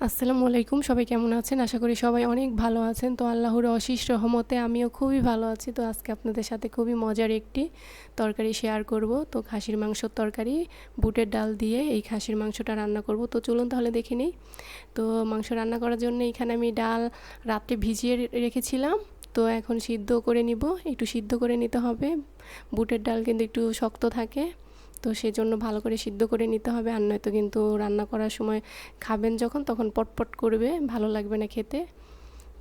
আসসালামু আলাইকুম, সবাই কেমন আছেন? আশা করি সবাই অনেক ভালো আছেন। তো আল্লাহর অশেষ রহমতে আমিও খুবই ভালো আছি। তো আজকে আপনাদের সাথে খুবই মজার একটি তরকারি শেয়ার করব। তো খাসির মাংসর তরকারি, বুটের ডাল দিয়ে এই খাসির মাংসটা রান্না করব। তো চলুন তাহলে দেখে নিই। তো মাংস রান্না করার জন্য এখানে আমি ডাল রাত্রে ভিজিয়ে রেখেছিলাম। তো এখন সিদ্ধ করে নিব, একটু সিদ্ধ করে নিতে হবে। বুটের ডাল কিন্তু একটু শক্ত থাকে, তো সেজন্য ভালো করে সিদ্ধ করে নিতে হবে, আর নয়তো কিন্তু রান্না করার সময় খাবেন যখন তখন পটপট করবে, ভালো লাগবে না খেতে।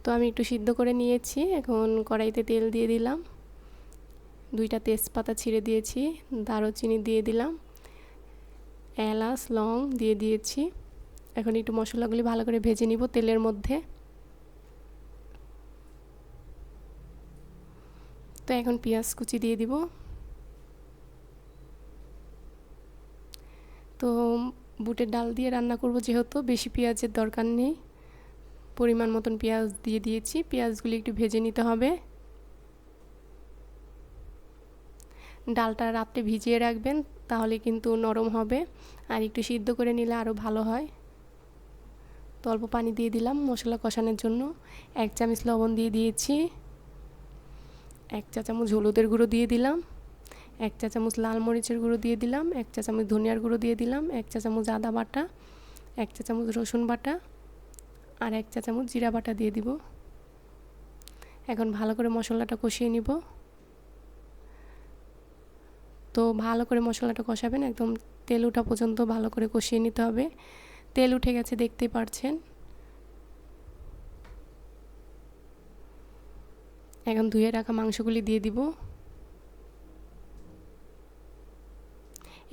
তো আমি একটু সিদ্ধ করে নিয়েছি। এখন কড়াইতে তেল দিয়ে দিলাম, 2টা তেজপাতা ছিঁড়ে দিয়েছি, দারুচিনি দিয়ে দিলাম, এলাচ লং দিয়ে দিয়েছি। এখন একটু মশলাগুলি ভালো করে ভেজে নিব তেলের মধ্যে। তো এখন পেঁয়াজ কুচি দিয়ে দিব। তো বুটের ডাল দিয়ে রান্না করব, যেহেতু বেশি পেঁয়াজের দরকার নেই, পরিমাণ মতন পেঁয়াজ দিয়ে দিয়েছি। পেঁয়াজগুলি একটু ভেজে নিতে হবে। ডালটা রাত্রে ভিজিয়ে রাখবেন, তাহলে কিন্তু নরম হবে, আর একটু সিদ্ধ করে নিলে আরও ভালো হয়। তো অল্প পানি দিয়ে দিলাম মশলা কষানোর জন্য। 1 চামচ লবণ দিয়ে দিয়েছি, 1 চা চামচ হলুদের গুঁড়ো দিয়ে দিলাম, 1 চা চামচ লাল মরিচের গুঁড়ো দিয়ে দিলাম, 1 চা চামচ ধনিয়ার গুঁড়ো দিয়ে দিলাম, 1 চা চামচ আদা বাটা, 1 চা চামচ রসুন বাটা, আর 1 চা চামচ জিরা বাটা দিয়ে দিব। এখন ভালো করে মশলাটা কষিয়ে নিব। তো ভালো করে মশলাটা কষাবেন, একদম তেল ওঠা পর্যন্ত ভালো করে কষিয়ে নিতে হবে। তেল উঠে গেছে, দেখতেই পাচ্ছেন। এখন ধুয়ে রাখা মাংসগুলি দিয়ে দিব।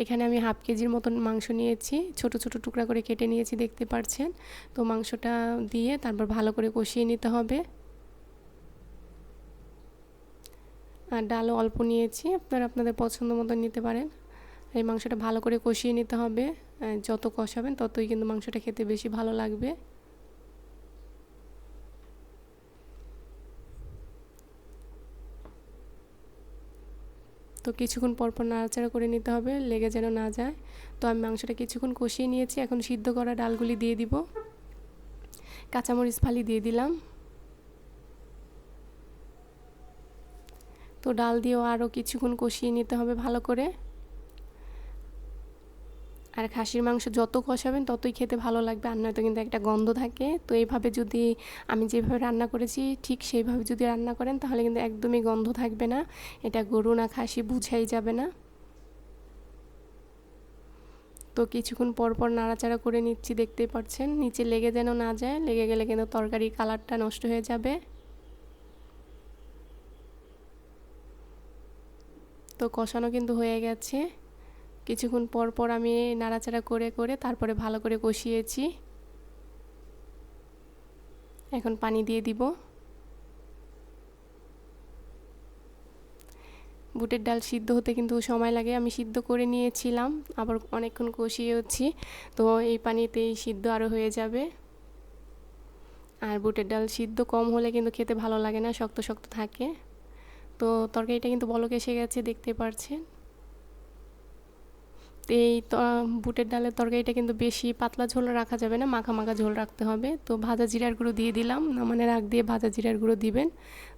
এখানে আমি হাফ কেজির মতন মাংস নিয়েছি, ছোট ছোট টুকরা করে কেটে নিয়েছি, দেখতে পাচ্ছেন। তো মাংসটা দিয়ে তারপর ভালো করে কষিয়ে নিতে হবে। আর ডালও অল্প নিয়েছি, আপনারা আপনাদের পছন্দ মতো নিতে পারেন। এই মাংসটা ভালো করে কষিয়ে নিতে হবে, যত কষাবেন ততই কিন্তু মাংসটা খেতে বেশি ভালো লাগবে। তো কিছুক্ষণ পরপর নাড়াচাড়া করে নিতে হবে, লেগে যেন না যায়। তো আমি মাংসটা কিছুক্ষণ কষিয়ে নিয়েছি, এখন সিদ্ধ করা ডালগুলি দিয়ে দিব। কাঁচামরিচ ফালি দিয়ে দিলাম। তো ডাল দিয়েও আরও কিছুক্ষণ কষিয়ে নিতে হবে ভালো করে। আর খাসির মাংস যত কষাবেন ততই খেতে ভালো লাগবে, আর নয়তো কিন্তু একটা গন্ধ থাকে। তো এইভাবে যদি আমি যেভাবে রান্না করেছি ঠিক সেইভাবে যদি রান্না করেন, তাহলে কিন্তু একদমই গন্ধ থাকবে না, এটা গরু না খাসি বুঝাই যাবে না। তো কিছুক্ষণ পরপর নাড়াচাড়া করে নিচ্ছি, দেখতেই পাচ্ছেন। নিচে লেগে যেন না যায়, লেগে গেলে কিন্তু তরকারির কালারটা নষ্ট হয়ে যাবে। তো কষানো কিন্তু হয়ে গেছে। কিছুক্ষণ পরপর আমি নাড়াচাড়া করে করে তারপরে ভালো করে কষিয়েছি। এখন পানি দিয়ে দিব। বুটের ডাল সিদ্ধ হতে কিন্তু সময় লাগে, আমি সিদ্ধ করে নিয়েছিলাম, আবার অনেকক্ষণ কষিয়েছি। তো এই পানিতেই সিদ্ধ আরও হয়ে যাবে। আর বুটের ডাল সিদ্ধ কম হলে কিন্তু খেতে ভালো লাগে না, শক্ত শক্ত থাকে। তো তরকারিটা কিন্তু বলক এসে গেছে, দেখতে পাচ্ছেন। এই বুটের ডালের তরকারিটা কিন্তু বেশি পাতলা ঝোল রাখা যাবে না, মাখা মাখা ঝোল রাখতে হবে। তো ভাজা জিরার গুঁড়ো দিয়ে দিলাম, নামানোর আগ দিয়ে ভাজা জিরার গুঁড়ো দিবেন,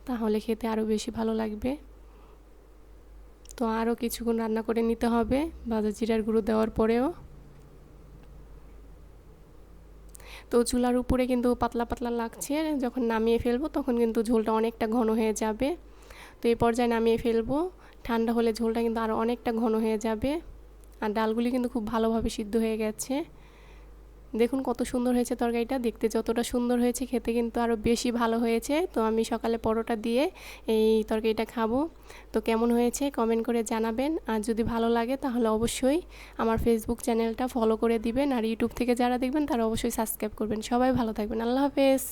তাহলে খেতে আরও বেশি ভালো লাগবে। তো আরও কিছুক্ষণ রান্না করে নিতে হবে ভাজা জিরার গুঁড়ো দেওয়ার পরেও। তো চুলার উপরে কিন্তু পাতলা পাতলা লাগছে, যখন নামিয়ে ফেলবো তখন কিন্তু ঝোলটা অনেকটা ঘন হয়ে যাবে। তো এই পর্যায়ে নামিয়ে ফেলবো, ঠান্ডা হলে ঝোলটা কিন্তু আরও অনেকটা ঘন হয়ে যাবে। আর ডালগুলি কিন্তু খুব ভালোভাবে সিদ্ধ হয়ে গেছে। দেখুন কত সুন্দর হয়েছে তরকারিটা, দেখতে যতটা সুন্দর হয়েছে খেতে কিন্তু আরও বেশি ভালো হয়েছে। তো আমি সকালে পরোটা দিয়ে এই তরকারিটা খাবো। তো কেমন হয়েছে কমেন্ট করে জানাবেন, আর যদি ভালো লাগে তাহলে অবশ্যই আমার ফেসবুক চ্যানেলটা ফলো করে দিবেন, আর ইউটিউব থেকে যারা দেখবেন তারা অবশ্যই সাবস্ক্রাইব করবেন। সবাই ভালো থাকবেন, আল্লাহ হাফেজ।